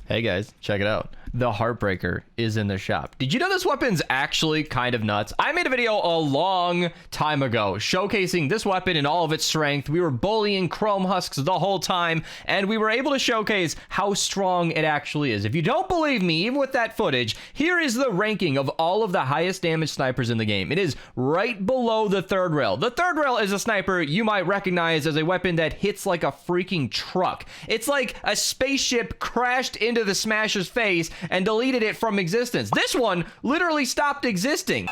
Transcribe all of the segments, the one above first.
Hey guys, check it out. The Heartbreaker is in the shop. Did you know this weapon's actually kind of nuts? I made a video a long time ago showcasing this weapon in all of its strength. We were bullying Chrome Husks the whole time, and we were able to showcase how strong it actually is. If you don't believe me, even with that footage, here is the ranking of all of the highest damage snipers in the game. It is right below the third rail. The third rail is a sniper you might recognize as a weapon that hits like a freaking truck. It's like a spaceship crashed into the Smasher's face and deleted it from existence. This one literally stopped existing.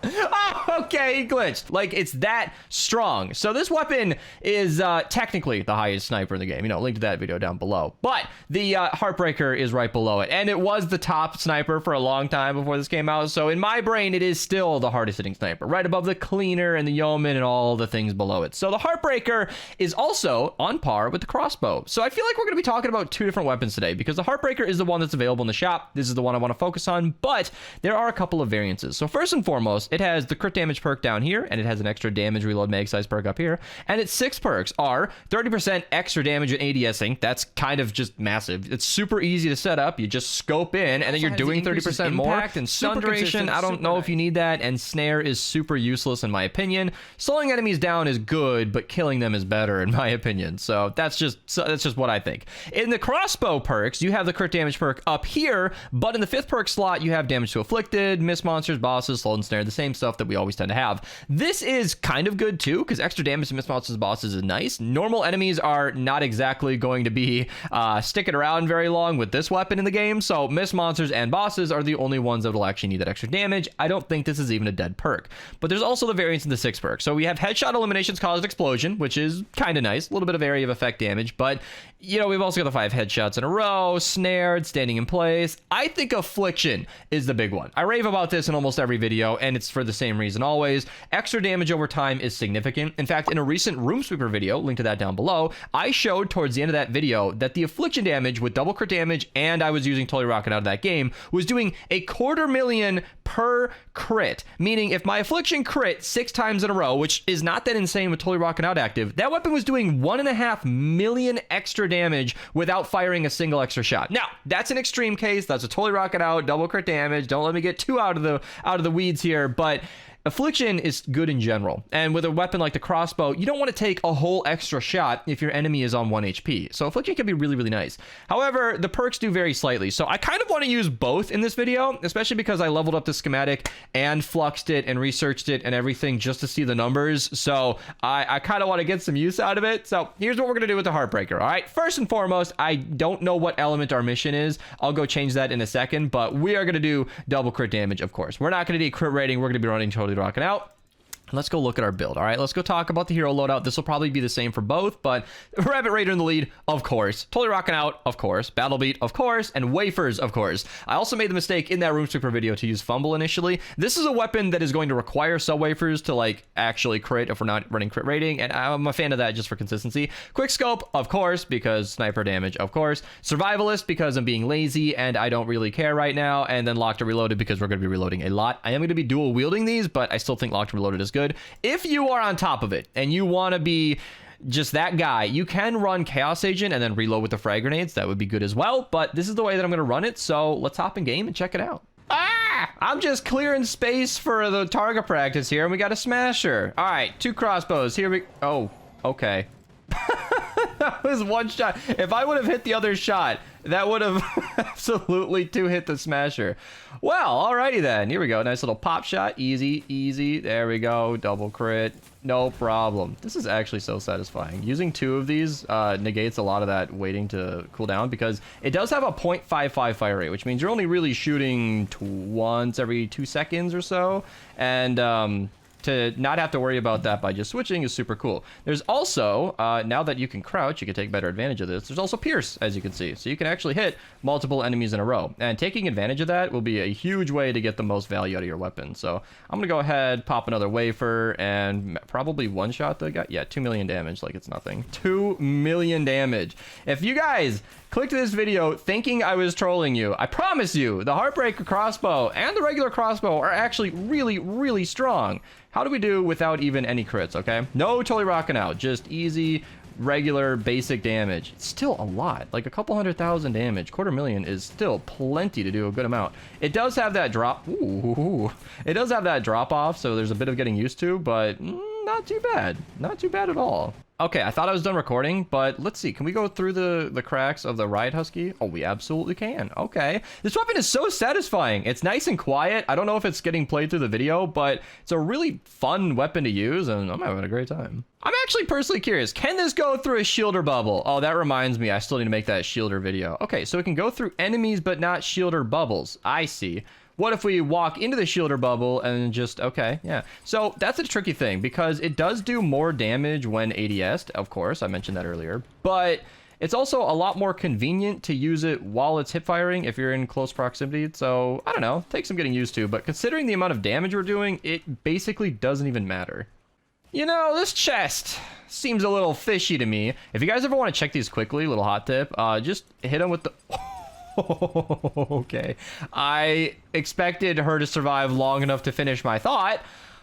Oh, okay, he glitched. Like, it's that strong. So this weapon is technically the highest sniper in the game. You know, link to that video down below. But the Heartbreaker is right below it. And it was the top sniper for a long time before this came out. So in my brain, it is still the hardest hitting sniper. Right above the Cleaner and the Yeoman and all the things below it. So the Heartbreaker is also on par with the Crossbow. So I feel like we're going to be talking about two different weapons today. Because the Heartbreaker is the one that's available in the shop. This is the one I want to focus on. But there are a couple of variances. So first and foremost, it has the crit damage perk down here, and it has an extra damage reload mag size perk up here. And its 6 perks are 30% extra damage in ADSing. That's kind of just massive. It's super easy to set up. You just scope in, and then you're doing 30% more. And stun duration, I don't know if you need that. And snare is super useless in my opinion. Slowing enemies down is good, but killing them is better in my opinion. So that's just what I think. In the crossbow perks, you have the crit damage perk up here, but in the 5th perk slot, you have damage to afflicted, miss monsters, bosses, slow and snare, the same stuff that we always tend to have. This is kind of good too, because extra damage to miss monsters, bosses is nice. Normal enemies are not exactly going to be sticking around very long with this weapon in the game, so miss monsters and bosses are the only ones that will actually need that extra damage. I don't think this is even a dead perk. But there's also the variance in the 6th perk. So we have headshot eliminations caused explosion, which is kind of nice, a little bit of area of effect damage, but you know, we've also got the 5 headshots in a row, snared, standing in place. I think affliction is the big one. I rave about this in almost every video, and it's for the same reason always. Extra damage over time is significant. In fact, in a recent Room Sweeper video, link to that down below, I showed towards the end of that video that the affliction damage with double crit damage, and I was using Totally Rockin' Out of that game, was doing 250,000 per crit. Meaning if my affliction crit 6 times in a row, which is not that insane with Totally Rockin' Out active, that weapon was doing 1.5 million extra damage without firing a single extra shot. Now, that's an extreme case. That's a Totally Rockin' Out, double crit damage. Don't let me get too out of the weeds here, but affliction is good in general, and with a weapon like the crossbow, you don't want to take a whole extra shot if your enemy is on 1 HP. So affliction can be really, really nice. However, the perks do vary slightly, so I kind of want to use both in this video, especially because I leveled up the schematic and fluxed it and researched it and everything just to see the numbers. So I kind of want to get some use out of it. So here's what we're going to do with the Heartbreaker. All right, first and foremost, I don't know what element our mission is. I'll go change that in a second, but we are going to do double crit damage, of course. We're not going to do crit rating. We're going to be running Totally Rockin' Out. Let's go look at our build. All right, let's go talk about the hero loadout. This will probably be the same for both, but Rabbit Raider in the lead, of course. Totally Rockin' Out, of course. Battle Beat, of course. And Wafers, of course. I also made the mistake in that Room Sweeper video to use Fumble initially. This is a weapon that is going to require sub Wafers to like actually crit if we're not running crit rating, and I'm a fan of that just for consistency. Quick Scope, of course, because sniper damage, of course. Survivalist, because I'm being lazy and I don't really care right now. And then Locked and Reloaded, because we're going to be reloading a lot. I am going to be dual wielding these, but I still think Locked and Reloaded is good. If you are on top of it and you want to be just that guy, you can run Chaos Agent and then reload with the frag grenades. That would be good as well, but this is the way that I'm going to run it, so let's hop in game and check it out. I'm just clearing space for the target practice here, and we got a smasher. All right, 2 crossbows. Here we... Oh, okay. That was 1 shot. If I would have hit the other shot, that would have absolutely 2-hit the smasher. Well, alrighty then. Here we go. Nice little pop shot. Easy, easy. There we go. Double crit. No problem. This is actually so satisfying. Using 2 of these negates a lot of that waiting to cool down, because it does have a 0.55 fire rate, which means you're only really shooting once every 2 seconds or so. And to not have to worry about that by just switching is super cool. There's also, now that you can crouch, you can take better advantage of this. There's also Pierce, as you can see. So you can actually hit multiple enemies in a row. And taking advantage of that will be a huge way to get the most value out of your weapon. So I'm going to go ahead, pop another wafer, and probably one-shot the guy. Yeah, 2 million damage like it's nothing. 2 million damage. If you guys clicked this video thinking I was trolling you, I promise you, the Heartbreaker crossbow and the regular crossbow are actually really, really strong. How do we do without even any crits, okay? No Totally Rockin' Out, just easy regular basic damage. It's still a lot, like a couple 100,000 damage. 250,000 is still plenty to do a good amount. It does have that drop. Ooh, it does have that drop off, so there's a bit of getting used to, but not too bad. Not too bad at all. Okay, I thought I was done recording, but let's see. Can we go through the cracks of the Riot Husky? Oh, we absolutely can. Okay. This weapon is so satisfying. It's nice and quiet. I don't know if it's getting played through the video, but it's a really fun weapon to use, and I'm having a great time. I'm actually personally curious. Can this go through a shielder bubble? Oh, that reminds me. I still need to make that shielder video. Okay, so it can go through enemies, but not shielder bubbles. I see. What if we walk into the shielder bubble and just, okay, yeah. So that's a tricky thing because it does do more damage when ADS'd, of course, I mentioned that earlier, but it's also a lot more convenient to use it while it's hip firing if you're in close proximity. So I don't know, takes some getting used to, but considering the amount of damage we're doing, it basically doesn't even matter. You know, this chest seems a little fishy to me. If you guys ever want to check these quickly, little hot tip, just hit them with the... Okay, I expected her to survive long enough to finish my thought.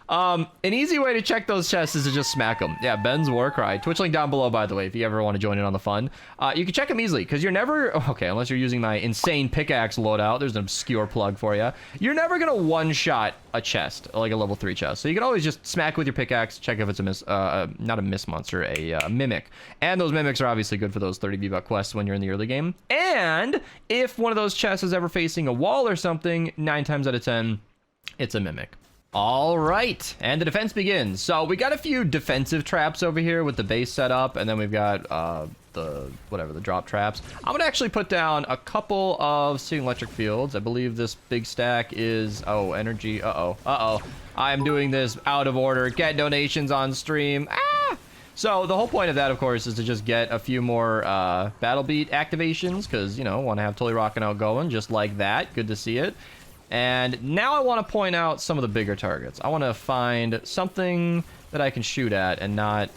An easy way to check those chests is to just smack them. Yeah, Ben's war cry. Twitch link down below, by the way, if you ever want to join in on the fun. You can check them easily, because you're never... Okay, unless you're using my insane pickaxe loadout. There's an obscure plug for you. You're never going to one-shot a chest, like a level 3 chest. So you can always just smack with your pickaxe, check if it's a not a miss monster, a mimic. And those mimics are obviously good for those 30 V-Buck quests when you're in the early game. And if one of those chests is ever facing a wall or something, 9 times out of 10, it's a mimic. All right, and the defense begins. So we got a few defensive traps over here with the base set up, and then we've got the drop traps. I'm gonna actually put down a couple of seeing electric fields. I believe this big stack is energy. I'm doing this out of order. Get donations on stream. So the whole point of that, of course, is to just get a few more battle beat activations, because you know, want to have Totally Rockin' Out going just like that. Good to see it. And now I want to point out some of the bigger targets. I want to find something that I can shoot at and not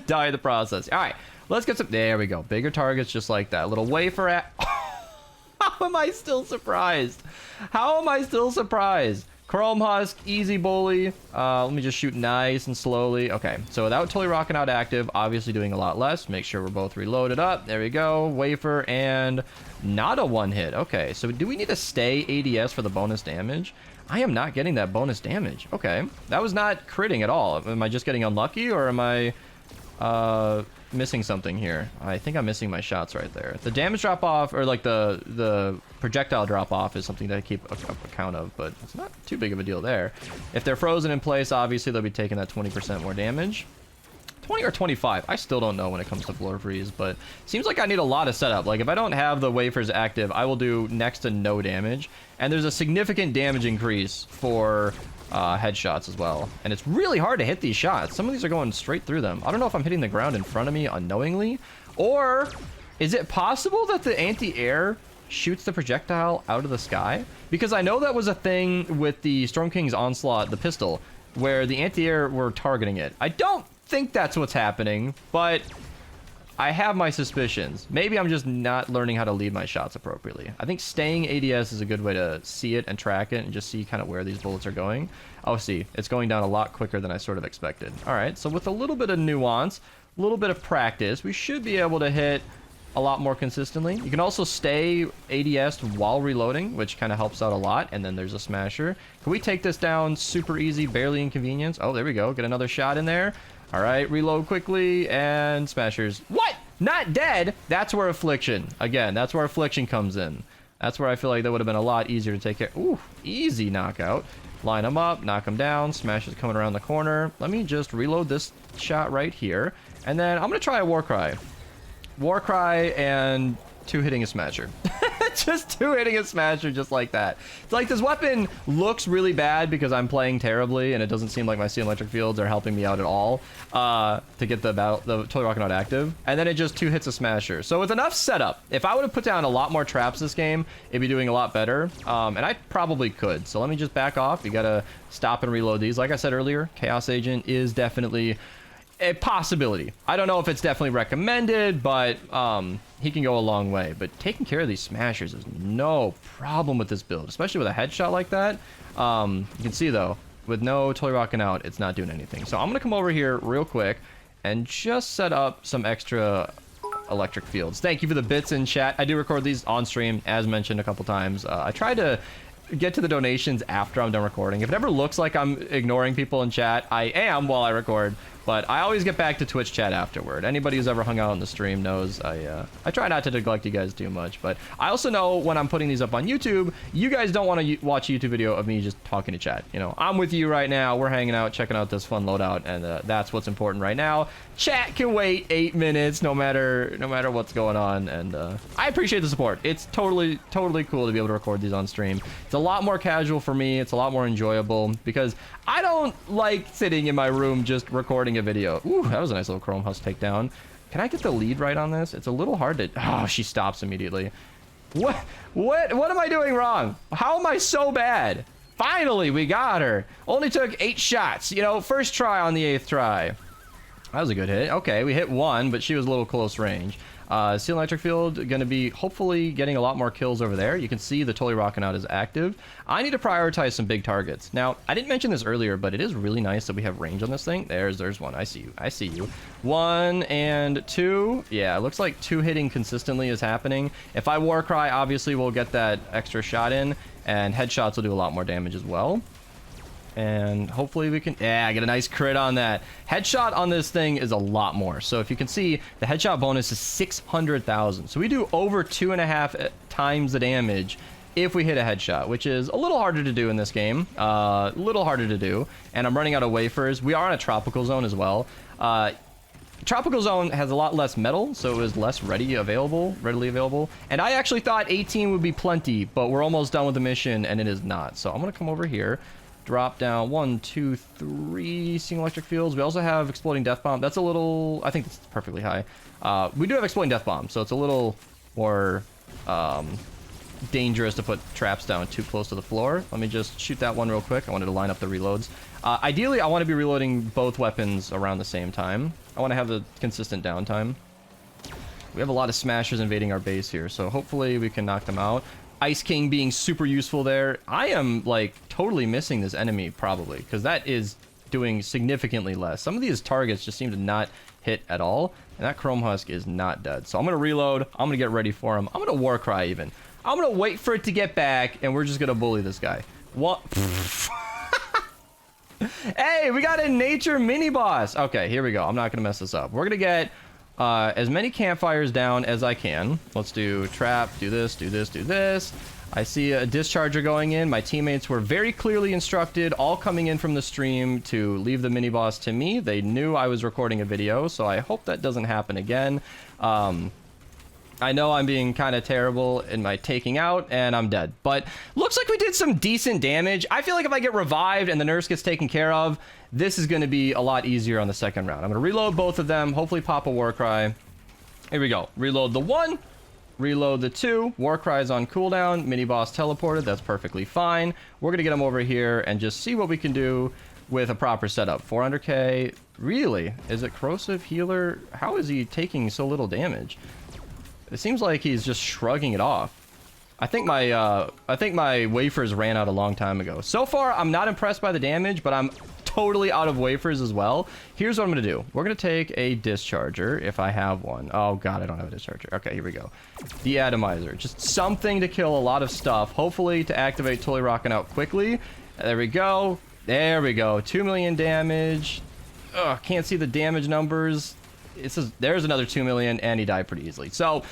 die in the process. All right, let's get some... There we go. Bigger targets just like that. Little wafer at... How am I still surprised? How am I still surprised? Chrome Husk, easy bully. Let me just shoot nice and slowly. Okay, so without Totally Rockin' Out active, obviously doing a lot less. Make sure we're both reloaded up. There we go. Wafer and not a one hit. Okay, so do we need to stay ADS for the bonus damage? I am not getting that bonus damage. Okay, that was not critting at all. Am I just getting unlucky or am I missing something here? I think I'm missing my shots right there. The damage drop off, or like the projectile drop off, is something that I keep account of, but it's not too big of a deal there. If they're frozen in place, obviously they'll be taking that 20% more damage. 20 or 25, I still don't know when it comes to floor freeze, but seems like I need a lot of setup. Like if I don't have the wafers active, I will do next to no damage, and there's a significant damage increase for headshots as well, and it's really hard to hit these shots. Some of these are going straight through them. I don't know if I'm hitting the ground in front of me unknowingly, or is it possible that the anti-air shoots the projectile out of the sky? Because I know that was a thing with the Storm King's Onslaught, the pistol, where the anti-air were targeting it. I don't think that's what's happening, but I have my suspicions. Maybe I'm just not learning how to lead my shots appropriately. I think staying ADS is a good way to see it and track it and just see kind of where these bullets are going. Oh, see, it's going down a lot quicker than I sort of expected. All right, so with a little bit of nuance, a little bit of practice, we should be able to hit a lot more consistently. You can also stay ADS while reloading, which kind of helps out a lot. And then there's a smasher. Can we take this down super easy, barely inconvenience? Oh, there we go. Get another shot in there. All right, reload quickly, and smashers. What? Not dead? That's where Affliction. Again, that's where Affliction comes in. That's where I feel like that would have been a lot easier to take care. Ooh, easy knockout. Line them up, knock them down. Smashers coming around the corner. Let me just reload this shot right here. And then I'm going to try a Warcry. Warcry and 2-hitting a smasher. Just 2-hitting a smasher just like that. It's like this weapon looks really bad because I'm playing terribly and it doesn't seem like my Steel Electric Fields are helping me out at all to get the Totally Rockin' Out active. And then it just 2-hits a smasher. So with enough setup, if I would have put down a lot more traps this game, it'd be doing a lot better. And I probably could. So let me just back off. You gotta stop and reload these. Like I said earlier, Chaos Agent is definitely a possibility. I don't know if it's definitely recommended, but he can go a long way. But taking care of these smashers is no problem with this build, especially with a headshot like that. You can see though, with no Totally Rockin' Out, it's not doing anything. So I'm gonna come over here real quick and just set up some extra electric fields. Thank you for the bits in chat. I do record these on stream, as mentioned a couple times. I try to get to the donations after I'm done recording. If it ever looks like I'm ignoring people in chat, I am while I record, but I always get back to Twitch chat afterward. Anybody who's ever hung out on the stream knows I try not to neglect you guys too much, but I also know when I'm putting these up on YouTube, you guys don't want to watch a YouTube video of me just talking to chat. You know, I'm with you right now. We're hanging out, checking out this fun loadout, and that's what's important right now. Chat can wait 8 minutes no matter what's going on, and I appreciate the support. It's totally cool to be able to record these on stream. It's a lot more casual for me. It's a lot more enjoyable because I don't like sitting in my room just recording a video. Ooh, that was a nice little Chrome Husk takedown. Can I get the lead right on this? It's a little hard to... Oh, she stops immediately. What am I doing wrong? How am I so bad? Finally, we got her. Only took 8 shots. You know, first try on the 8th try. That was a good hit. Okay, we hit 1, but she was a little close range. Steel Electric Field going to be hopefully getting a lot more kills over there. You can see the Totally Rockin' Out is active. I need to prioritize some big targets. Now, I didn't mention this earlier, but it is really nice that we have range on this thing. There's one. I see you. I see you. 1 and 2. Yeah, it looks like 2 hitting consistently is happening. If I War Cry, obviously we'll get that extra shot in, and headshots will do a lot more damage as well. And hopefully we can, yeah, get a nice crit on that. Headshot on this thing is a lot more. So if you can see, the headshot bonus is 600,000. So we do over 2.5 times the damage if we hit a headshot, which is a little harder to do in this game. A little harder to do. And I'm running out of wafers. We are in a tropical zone as well. Tropical zone has a lot less metal, so it was less readily available. And I actually thought 18 would be plenty, but we're almost done with the mission, and it is not. So I'm gonna come over here. Drop down 1, 2, 3 single electric fields. We also have exploding death bomb. That's a little, I think that's perfectly high. We do have exploding death bomb, so it's a little more dangerous to put traps down too close to the floor. Let me just shoot that one real quick. I wanted to line up the reloads. Ideally, I want to be reloading both weapons around the same time. I want to have the consistent downtime. We have a lot of smashers invading our base here, so hopefully we can knock them out. Ice King being super useful there. I am like totally missing this enemy probably because that is doing significantly less. Some of these targets just seem to not hit at all, and that Chrome Husk is not dead. So I'm gonna reload. I'm gonna get ready for him. I'm gonna War Cry even. I'm gonna wait for it to get back, and we're just gonna bully this guy. What? Hey, we got a nature mini boss. Okay, here we go. I'm not gonna mess this up. We're gonna get as many campfires down as I can. Let's do trap, do this, do this, do this. I see a discharger going in. My teammates were very clearly instructed, all coming in from the stream, to leave the mini boss to me. They knew I was recording a video, so I hope that doesn't happen again. I know I'm being kind of terrible in my taking out, and I'm dead. But looks like we did some decent damage. I feel like if I get revived and the nurse gets taken care of, this is going to be a lot easier on the second round. I'm going to reload both of them, hopefully pop a War Cry. Here we go. Reload the 1, reload the 2. War Cry is on cooldown. Mini boss teleported. That's perfectly fine. We're going to get him over here and just see what we can do with a proper setup. 400k. Really? Is it corrosive healer? How is he taking so little damage? It seems like he's just shrugging it off. I think my wafers ran out a long time ago. So far, I'm not impressed by the damage, but I'm totally out of wafers as well. Here's what I'm gonna do. We're gonna take a discharger if I have one. Oh god, I don't have a discharger. Okay, here we go. The atomizer, just something to kill a lot of stuff. Hopefully to activate Totally Rockin' Out quickly. There we go. There we go. 2 million damage. Ugh, can't see the damage numbers. It says there's another 2 million, and he died pretty easily. So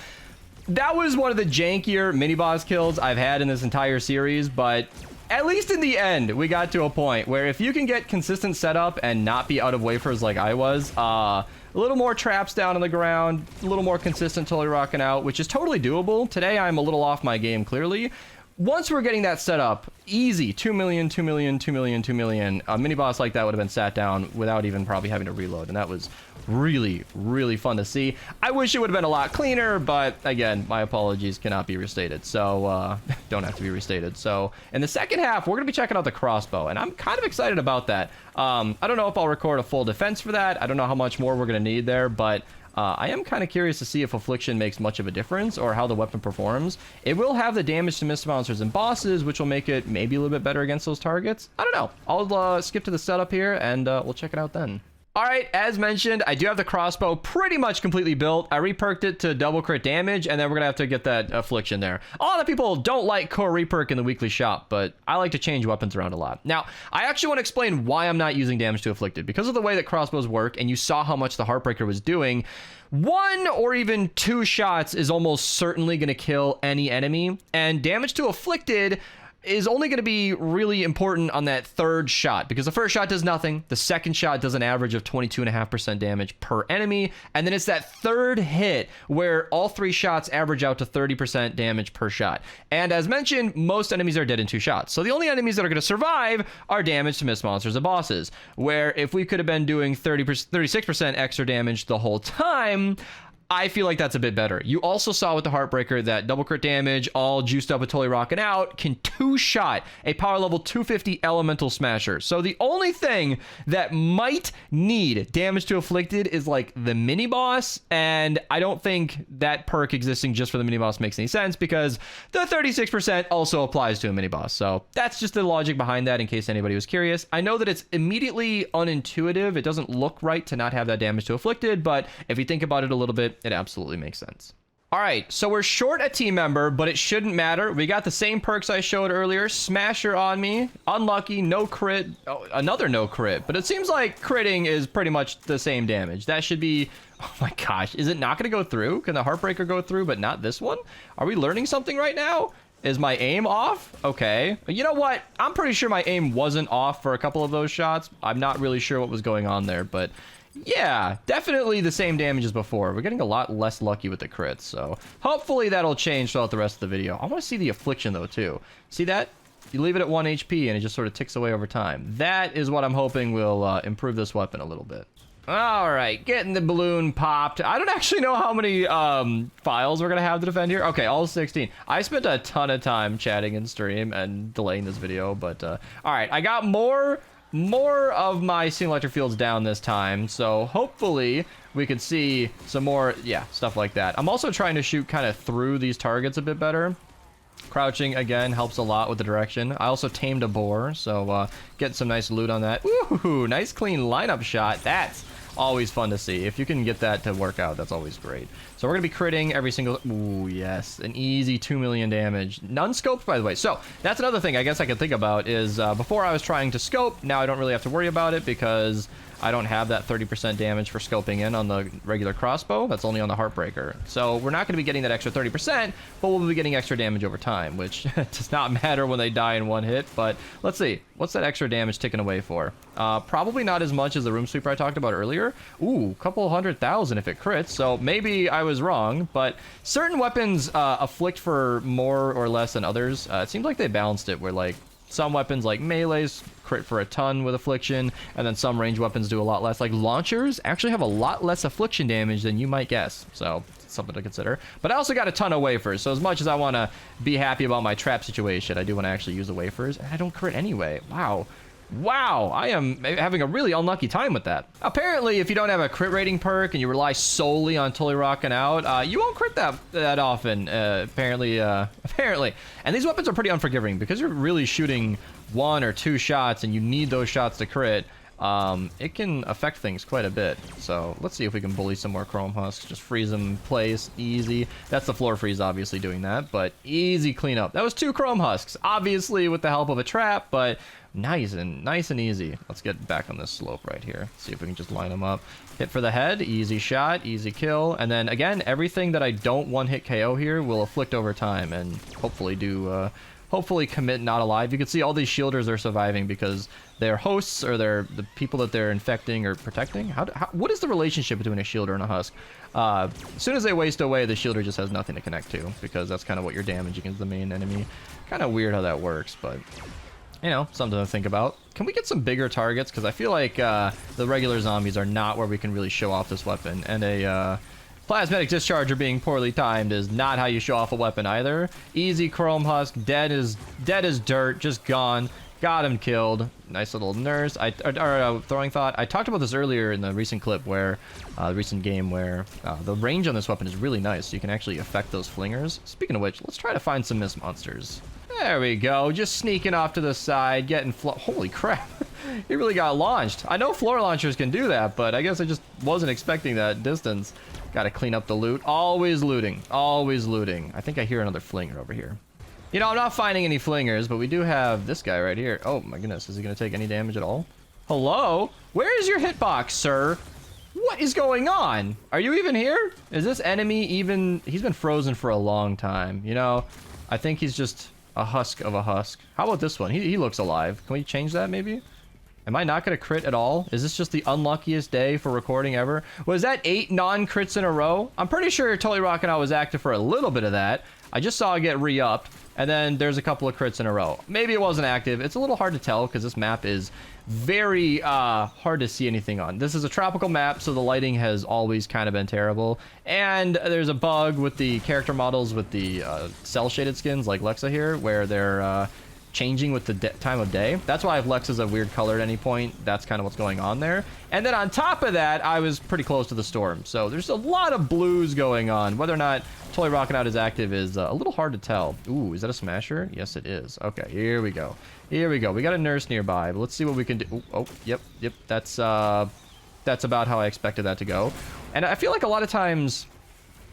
that was one of the jankier mini boss kills I've had in this entire series, but at least in the end, we got to a point where if you can get consistent setup and not be out of wafers like I was, a little more traps down on the ground, a little more consistent Totally Rockin' Out, which is totally doable. Today, I'm a little off my game, clearly. Once we're getting that set up, easy, 2 million, 2 million, 2 million, 2 million. A mini boss like that would have been sat down without even probably having to reload, and that was really, really fun to see. I wish it would have been a lot cleaner, but again, my apologies cannot be restated, so don't have to be restated. So in the second half, we're going to be checking out the Crossbow, and I'm kind of excited about that. I don't know if I'll record a full defense for that. I don't know how much more we're going to need there, but I am kind of curious to see if Affliction makes much of a difference or how the weapon performs. It will have the damage to Mista monsters and bosses, which will make it maybe a little bit better against those targets. I don't know. I'll skip to the setup here, and we'll check it out then. All right, as mentioned, I do have the crossbow pretty much completely built. I reperked it to double crit damage, and then we're gonna have to get that affliction there. A lot of people don't like core reperk in the weekly shop, but I like to change weapons around a lot. Now, I actually want to explain why I'm not using damage to afflicted. Because of the way that crossbows work, and you saw how much the Heartbreaker was doing, 1 or even 2 shots is almost certainly gonna kill any enemy, and damage to afflicted is only going to be really important on that 3rd shot, because the 1st shot does nothing. The 2nd shot does an average of 22.5% damage per enemy. And then it's that 3rd hit where all 3 shots average out to 30% damage per shot. And as mentioned, most enemies are dead in 2 shots. So the only enemies that are going to survive are damage to mist monsters and bosses, where if we could have been doing 36% extra damage the whole time, I feel like that's a bit better. You also saw with the Heartbreaker that double crit damage, all juiced up with totally rocking out, can 2-shot a power level 250 elemental smasher. So the only thing that might need damage to afflicted is like the mini boss, and I don't think that perk existing just for the mini boss makes any sense, because the 36% also applies to a mini boss. So that's just the logic behind that, in case anybody was curious. I know that it's immediately unintuitive. It doesn't look right to not have that damage to afflicted, but if you think about it a little bit, it absolutely makes sense. All right, so we're short a team member, but it shouldn't matter. We got the same perks I showed earlier. Smasher on me, unlucky, no crit, oh, another no crit. But it seems like critting is pretty much the same damage. That should be, oh my gosh, is it not gonna go through? Can the Heartbreaker go through, but not this one? Are we learning something right now? Is my aim off? Okay. You know what? I'm pretty sure my aim wasn't off for a couple of those shots. I'm not really sure what was going on there, but yeah, definitely the same damage as before. We're getting a lot less lucky with the crits, so hopefully that'll change throughout the rest of the video. I want to see the affliction though too. See that? You leave it at 1 HP and it just sort of ticks away over time. That is what I'm hoping will improve this weapon a little bit. All right, getting the balloon popped. I don't actually know how many files we're gonna have to defend here. Okay, all 16. I spent a ton of time chatting in stream and delaying this video, but all right, I got more of my Seeing Electric Fields down this time, so hopefully we could see some more, yeah, stuff like that. I'm also trying to shoot kind of through these targets a bit better. Crouching, again, helps a lot with the direction. I also tamed a boar, so getting some nice loot on that. Ooh, nice clean lineup shot. That's always fun to see. If you can get that to work out, that's always great. So we're going to be critting every single... Ooh, yes. An easy 2 million damage. None scoped, by the way. So that's another thing I guess I could think about is before I was trying to scope, now I don't really have to worry about it because I don't have that 30% damage for scoping in on the regular crossbow. That's only on the Heartbreaker. So we're not going to be getting that extra 30%, but we'll be getting extra damage over time, which does not matter when they die in one hit. But let's see. What's that extra damage ticking away for? Probably not as much as the Room Sweeper I talked about earlier. Ooh, a couple 100,000 if it crits. So maybe I was wrong, but certain weapons afflict for more or less than others. It seems like they balanced it where, like, some weapons like melees crit for a ton with affliction, and then some range weapons do a lot less. Like launchers actually have a lot less affliction damage than you might guess, so it's something to consider. But I also got a ton of wafers, so as much as I want to be happy about my trap situation, I do want to actually use the wafers, and I don't crit anyway. Wow, I am having a really unlucky time with that. Apparently, if you don't have a crit rating perk and you rely solely on totally rocking out, you won't crit that often, apparently. And these weapons are pretty unforgiving because you're really shooting 1 or 2 shots and you need those shots to crit. It can affect things quite a bit. So let's see if we can bully some more chrome husks. Just freeze them in place, easy. That's the floor freeze, obviously doing that, but easy cleanup. That was 2 chrome husks, obviously with the help of a trap, but nice and easy. Let's get back on this slope right here. See if we can just line them up. Hit for the head, easy shot, easy kill, and then again, everything that I don't one-hit KO here will afflict over time and hopefully do. Hopefully commit not alive. You can see all these shielders are surviving because their hosts or the people that they're infecting or protecting. What is the relationship between a shielder and a husk? As soon as they waste away, the shielder just has nothing to connect to because that's kind of what you're damaging as the main enemy. Kind of weird how that works, but you know, something to think about. Can we get some bigger targets? Because I feel like the regular zombies are not where we can really show off this weapon, and a plasmatic discharger being poorly timed is not how you show off a weapon either. Easy chrome husk, dead as dirt, just gone. Got him killed. Nice little nurse. Throwing thought. I talked about this earlier in the recent clip where, the recent game where the range on this weapon is really nice. You can actually affect those flingers. Speaking of which, let's try to find some mist monsters. There we go. Just sneaking off to the side, getting holy crap. He really got launched. I know floor launchers can do that, but I guess I just wasn't expecting that distance. Gotta clean up the loot. Always looting. Always looting. I think I hear another flinger over here. You know, I'm not finding any flingers, but we do have this guy right here. Oh my goodness, is he gonna take any damage at all? Hello? Where is your hitbox, sir? What is going on? Are you even here? Is this enemy even... He's been frozen for a long time. You know, I think he's just a husk of a husk. How about this one? He looks alive. Can we change that maybe? Am I not going to crit at all? Is this just the unluckiest day for recording ever? Was that 8 non-crits in a row? I'm pretty sure Totally Rockin' Out was active for a little bit of that. I just saw it get re-upped, and then there's a couple of crits in a row. Maybe it wasn't active. It's a little hard to tell because this map is very hard to see anything on. This is a tropical map, so the lighting has always kind of been terrible. And there's a bug with the character models with the cell-shaded skins like Lexa here, where they're... changing with the time of day. That's why if Lex is a weird color at any point, that's kind of what's going on there. And then on top of that, I was pretty close to the storm. So there's a lot of blues going on. Whether or not Totally Rockin' Out is active is a little hard to tell. Ooh, is that a smasher? Yes, it is. Okay, here we go. Here we go. We got a nurse nearby, but let's see what we can do. Ooh, oh, yep. That's about how I expected that to go. And I feel like a lot of times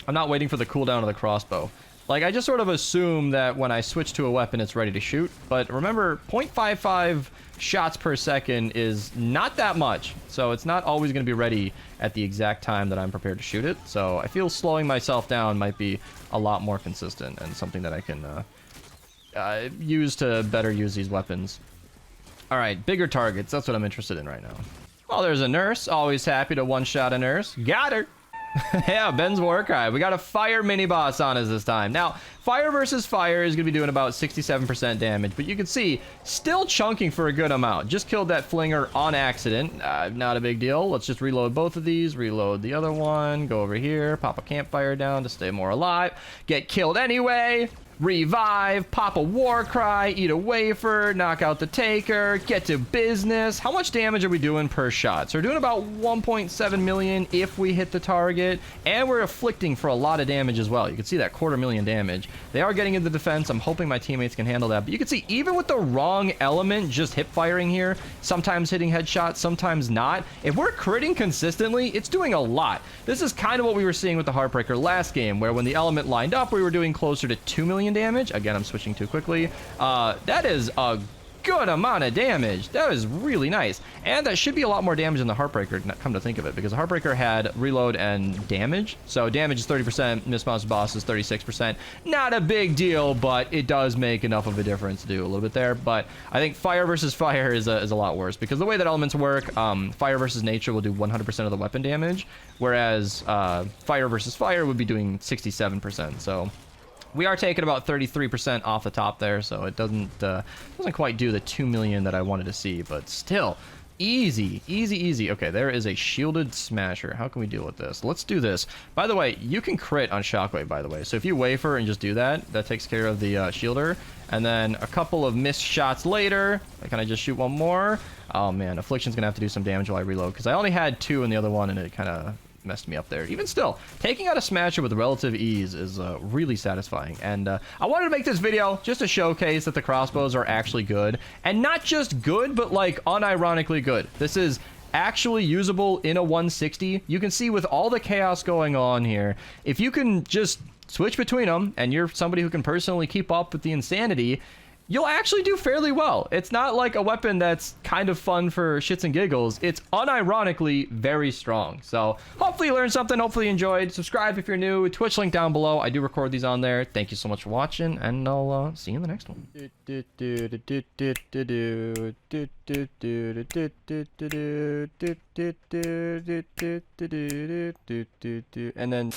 I'm not waiting for the cooldown of the crossbow. Like, I just sort of assume that when I switch to a weapon, it's ready to shoot. But remember, 0.55 shots per second is not that much. So it's not always going to be ready at the exact time that I'm prepared to shoot it. So I feel slowing myself down might be a lot more consistent and something that I can use to better use these weapons. All right, bigger targets. That's what I'm interested in right now. Well, there's a nurse. Always happy to one-shot a nurse. Got her. Yeah, Ben's war cry. We got a fire mini boss on us this time. Now, fire versus fire is going to be doing about 67% damage, but you can see, still chunking for a good amount. Just killed that flinger on accident. Not a big deal. Let's just reload both of these, reload the other one, go over here, pop a campfire down to stay more alive, get killed anyway. Revive, pop a war cry, eat a wafer, knock out the taker, get to business. How much damage are we doing per shot? So we're doing about 1.7 million if we hit the target, and we're afflicting for a lot of damage as well. You can see that 250,000 damage. They are getting into defense. I'm hoping my teammates can handle that, but you can see even with the wrong element, just hip firing here, sometimes hitting headshots, sometimes not. If we're critting consistently, it's doing a lot. This is kind of what we were seeing with the Heartbreaker last game, where when the element lined up, we were doing closer to 2 million damage. Again, I'm switching too quickly. That is a good amount of damage. That is really nice. And that should be a lot more damage than the Heartbreaker, come to think of it, because the Heartbreaker had reload and damage. So damage is 30%, miss mouse boss is 36%. Not a big deal, but it does make enough of a difference to do a little bit there. But I think fire versus fire is a lot worse, because the way that elements work, fire versus nature will do 100% of the weapon damage, whereas fire versus fire would be doing 67%. So we are taking about 33% off the top there, so it doesn't quite do the 2 million that I wanted to see, but still, easy. Okay, there is a shielded smasher. How can we deal with this? Let's do this. By the way, you can crit on shockwave, by the way, so if you wafer and just do that, that takes care of the shielder, and then a couple of missed shots later, can I just shoot one more? Oh man, Affliction's gonna have to do some damage while I reload, because I only had 2 in the other one, and it kind of messed me up there. Even still, taking out a smasher with relative ease is really satisfying. And I wanted to make this video just to showcase that the crossbows are actually good, and not just good, but like unironically good. This is actually usable in a 160. You can see with all the chaos going on here, if you can just switch between them and you're somebody who can personally keep up with the insanity, you'll actually do fairly well. It's not like a weapon that's kind of fun for shits and giggles. It's unironically very strong. So hopefully you learned something. Hopefully you enjoyed. Subscribe if you're new. Twitch link down below. I do record these on there. Thank you so much for watching, and I'll see you in the next one. And then